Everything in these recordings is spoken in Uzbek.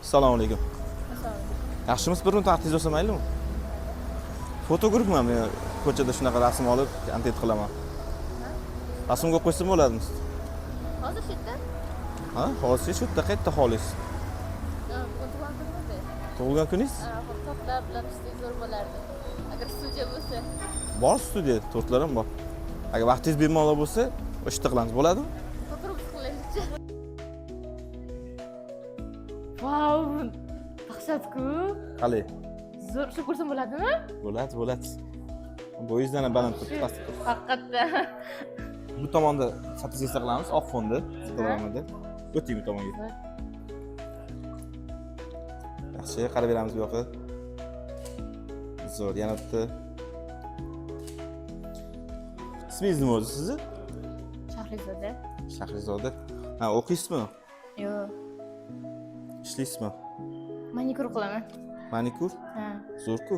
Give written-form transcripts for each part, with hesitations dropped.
Assalomu alaykum. Assalomu. Yaxshimisiz? Bir minut vaqtingiz bo'lsa maylimi? Fotografman men. Ko'chada shunaqa rasm olib, kontent qilaman. Rasmga qo'ysam bo'ladimi? Hozir shu yerda? Ha, hozir shu yerda qayerda xohlaysiz? Tug'ilgan kuningiz? Tortlar bilan istek zo'r bo'lardi. Agar studiya bo'lsa. Bor studiya, tortlar ham bor. Agar vaqtingiz bemalol bo'lsa, o'sha yerda qilamiz, bo'ladimi? Fotografiya qilaylik-chi. Vau! Dahshat-ku. Qalay? Zo'r shu ko'rsam bo'ladimi? Bo'ladi. Bo'yingizdan ham baland turib, pastga turib. Haqiqatdan. Bu tomonda fotografiya qilamiz, oq fonda, Instagramda. O'ting bu tomonga. Yaxshi, qarab beramiz bu yoqqa. Zo'r, yana bitta. Ismingiz nima o'zi sizni? Shahrizoda. Shahrizoda. Ha, o'qiysizmi? Yo'q. Ishlaysizmi? Manikyur qilaman. Manikyur? Ha. Zo'r-ku.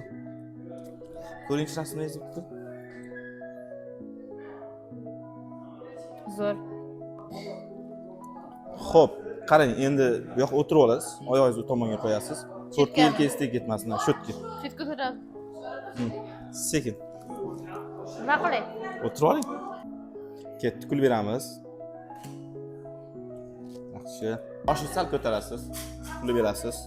Ko'ringchi rasmingizni bitta. Zo'r. Xo'p, qarang, endi bu yoqqa o'tirib olasiz. Oyog'ingizni u tomonga qo'yasiz. Tortga yelkangiz ketmasin, shu yerga. Chetga o'tirib. Sekin. Nima qilay? O'tirib oling. Ketdi, kulib beramiz. Yaxshi. Boshni sal ko'tarasiz. Kulib berasiz.